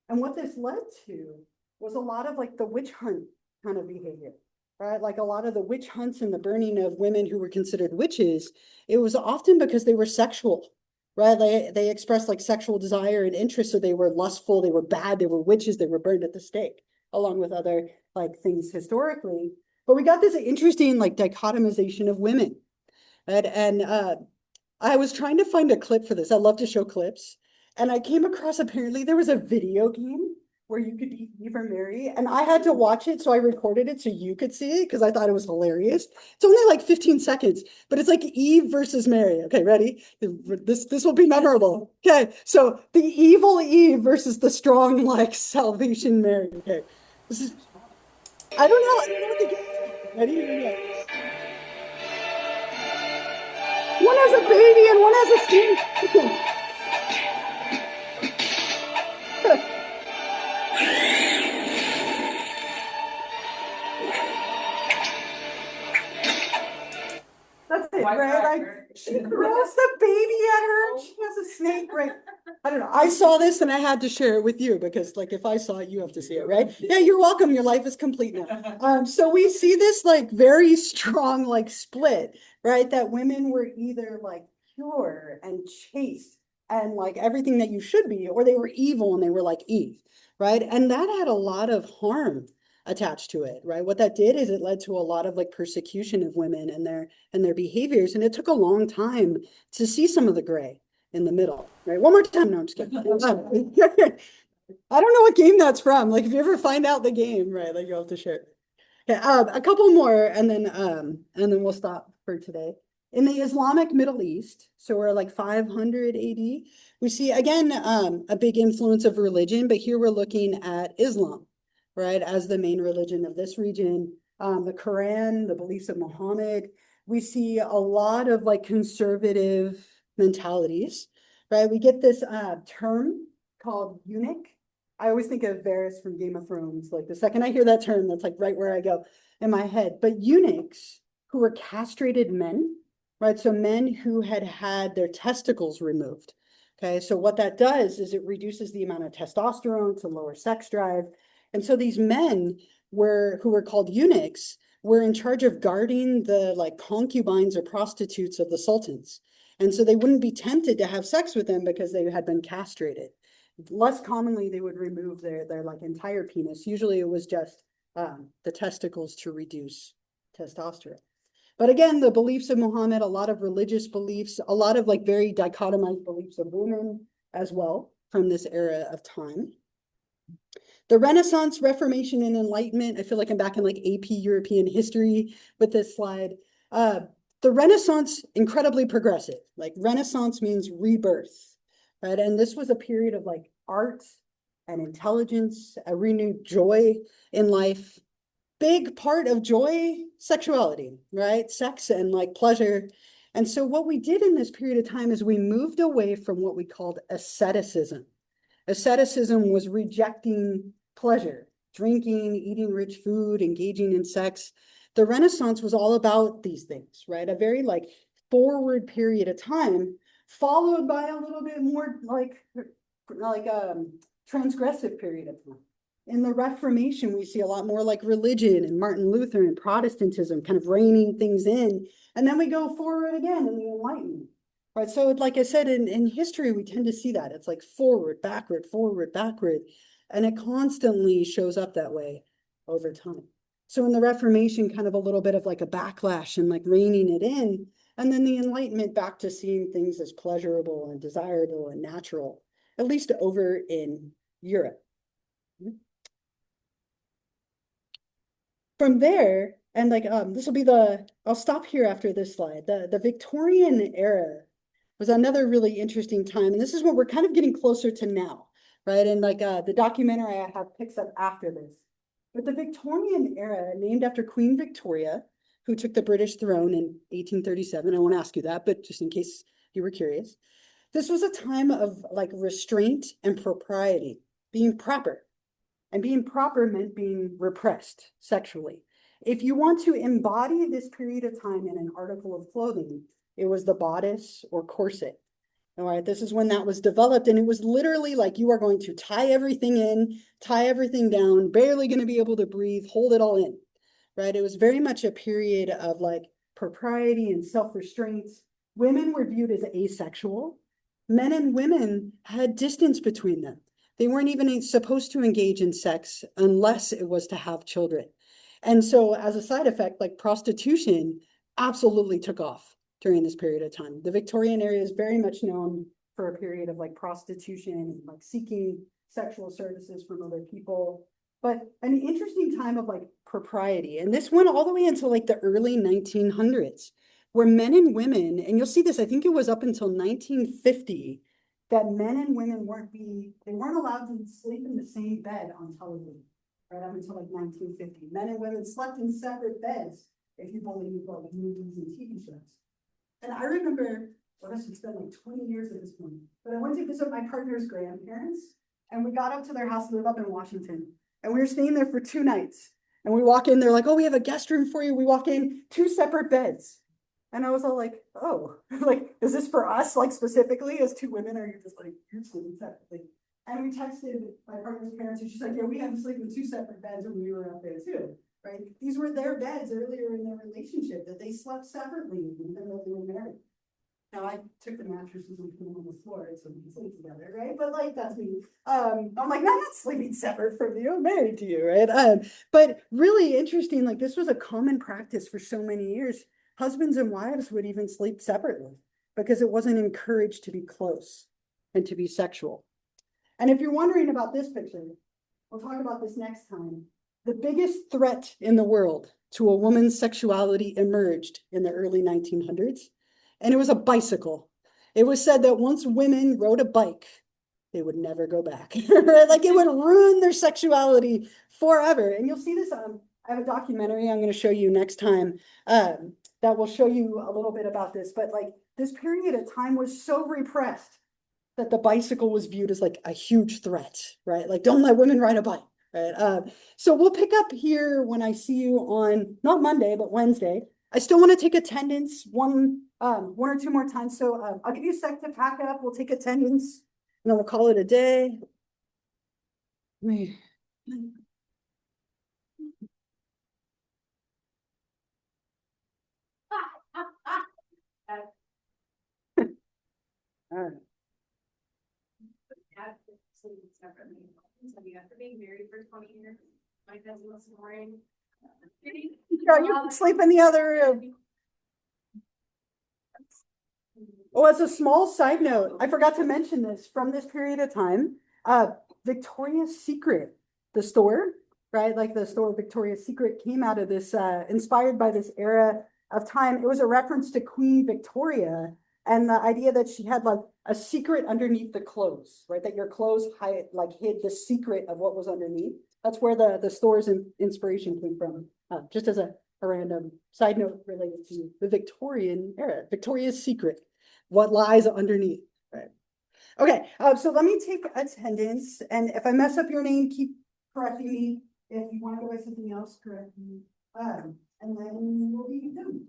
And what this led to was a lot of like the witch hunt kind of behavior, right? Like a lot of the witch hunts and the burning of women who were considered witches, it was often because they were sexual, right? They expressed like sexual desire and interest, so they were lustful, they were bad, they were witches, they were burned at the stake, along with other like things historically. But we got this interesting like dichotomization of women, right? And I was trying to find a clip for this. I love to show clips. And I came across, apparently there was a video game where you could be Eve or Mary, and I had to watch it, so I recorded it so you could see it because I thought it was hilarious. It's only like 15 seconds, but it's like Eve versus Mary. Okay, ready? This will be memorable. Okay, so the evil Eve versus the strong like salvation Mary. Okay, this is, I don't know what the game is. Ready? Here we go. One has a baby and one has a skin. That's it, right? Like, she throws the baby at her. She has a snake, right? I don't know. I saw this and I had to share it with you because, like, if I saw it, you have to see it, right? Yeah, you're welcome. Your life is complete now. So we see this like very strong like split, right? That women were either like pure and chaste and like everything that you should be, or they were evil and they were like Eve, right? And that had a lot of harm attached to it, right? What that did is it led to a lot of like persecution of women and their behaviors. And it took a long time to see some of the gray in the middle, right? One more time. No, I'm just kidding. I don't know what game that's from. Like, if you ever find out the game, right, like you'll have to share it. Okay, a couple more, and then we'll stop for today. In the Islamic Middle East, so we're like 500 AD, we see again a big influence of religion, but here we're looking at Islam, right, as the main religion of this region. The Quran, the beliefs of Muhammad. We see a lot of like conservative mentalities, right? We get this term called eunuch. I always think of Varys from Game of Thrones. Like the second I hear that term, that's like right where I go in my head. But eunuchs who were castrated men, right? So men who had had their testicles removed. Okay, so what that does is it reduces the amount of testosterone to lower sex drive. And so these men who were called eunuchs, were in charge of guarding the like concubines or prostitutes of the sultans. And so they wouldn't be tempted to have sex with them because they had been castrated. Less commonly, they would remove their like entire penis. Usually it was just the testicles to reduce testosterone. But again, the beliefs of Muhammad, a lot of religious beliefs, a lot of like very dichotomized beliefs of women as well from this era of time. The Renaissance, Reformation, and Enlightenment. I feel like I'm back in like AP European history with this slide. The Renaissance, incredibly progressive. Like Renaissance means rebirth, right? And this was a period of like art and intelligence, a renewed joy in life. Big part of joy, sexuality, right? Sex and like pleasure. And so what we did in this period of time is we moved away from what we called asceticism. Asceticism was rejecting pleasure, drinking, eating rich food, engaging in sex. The Renaissance was all about these things, right? A very like forward period of time, followed by a little bit more like transgressive period of time. In the Reformation, we see a lot more like religion and Martin Luther and Protestantism kind of reining things in. And then we go forward again in the Enlightenment. Right, so like I said, in history, we tend to see that. It's like forward, backward, and it constantly shows up that way over time. So in the Reformation, kind of a little bit of like a backlash and like reining it in, and then the Enlightenment back to seeing things as pleasurable and desirable and natural, at least over in Europe. From there, and like this will be I'll stop here after this slide. The Victorian era was another really interesting time. And this is what we're kind of getting closer to now, right? And like the documentary I have picks up after this. But the Victorian era, named after Queen Victoria, who took the British throne in 1837. I won't ask you that, but just in case you were curious. This was a time of like restraint and propriety, being proper. And being proper meant being repressed sexually. If you want to embody this period of time in an article of clothing, it was the bodice or corset. All right, this is when that was developed, and it was literally like you are going to tie everything in, tie everything down, barely going to be able to breathe, hold it all in, right? It was very much a period of like propriety and self-restraint. Women were viewed as asexual. Men and women had distance between them. They weren't even supposed to engage in sex unless it was to have children. And so as a side effect, like prostitution absolutely took off during this period of time. The Victorian area is very much known for a period of like prostitution and like seeking sexual services from other people, but an interesting time of like propriety. And this went all the way until like the early 1900s, where men and women, and you'll see this, I think it was up until 1950, that men and women they weren't allowed to sleep in the same bed on television, right up until like 1950. Men and women slept in separate beds, if you believe like movies and TV shows. And I remember, it's been like 20 years at this point, but I went to visit my partner's grandparents, and we got up to their house. They live up in Washington, and we were staying there for 2 nights. And we walk in, they're like, "Oh, we have a guest room for you." We walk in, 2 separate beds. And I was all like, "Oh, like, is this for us, like specifically as 2 women, or you're just like, you're sleeping separately?" And we texted my partner's parents, and she's like, "Yeah, we had to sleep in 2 separate beds when we were up there too." Right? These were their beds earlier in their relationship that they slept separately even though they were married. Now I took the mattresses and put them on the floor so we could sleep together, right? But like that's me. I'm like, I'm not sleeping separate from you. I'm married to you, right? But really interesting. Like this was a common practice for so many years. Husbands and wives would even sleep separately because it wasn't encouraged to be close and to be sexual. And if you're wondering about this picture, we'll talk about this next time. The biggest threat in the world to a woman's sexuality emerged in the early 1900s, and it was a bicycle. It was said that once women rode a bike, they would never go back. Like it would ruin their sexuality forever. And you'll see this, I have a documentary I'm going to show you next time that will show you a little bit about this. But like this period of time was so repressed that the bicycle was viewed as like a huge threat, right? Like don't let women ride a bike. Right. So we'll pick up here when I see you on not Monday, but Wednesday. I still want to take attendance one or two more times. So I'll give you a sec to pack up. We'll take attendance and then we'll call it a day. Alright. Dad sleeps separately. So you after being married for 20 years, my dad's was boring. Yeah, you can sleep in the other room. Oh, as a small side note, I forgot to mention this from this period of time. Victoria's Secret, the store, right? Like the store Victoria's Secret came out of this, inspired by this era of time. It was a reference to Queen Victoria and the idea that she had like a secret underneath the clothes, right? That your clothes hid the secret of what was underneath. That's where the store's inspiration came from. Just as a random side note related to the Victorian era, Victoria's Secret, what lies underneath, right? Okay, so let me take attendance, and if I mess up your name, keep correcting me. If you want to go by something else, correct me. And then we'll be done.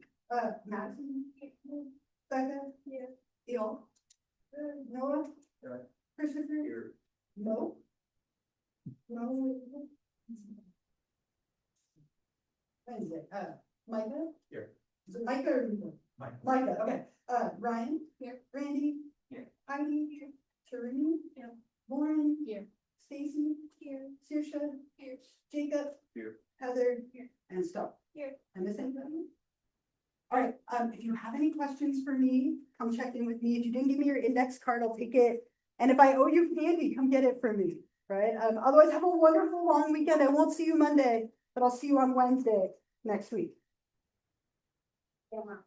Madison, Becca, Eel, Noah, Christopher, no. No. Wednesday, Micah? Here. Is it Micah or Micah? Mike. Micah, okay. Ryan? Here. Randy? Here. Heidi? Here. Sharini? Here. Lauren? Here. Stacy? Here. Saoirse? Here. Jacob? Here. Heather? Here. And Stop. Here. Am I missing anyone? All right, if you have any questions for me, come check in with me. If you didn't give me your index card, I'll take it. And if I owe you candy, come get it from me, right? Otherwise, have a wonderful long weekend. I won't see you Monday, but I'll see you on Wednesday next week. Yeah.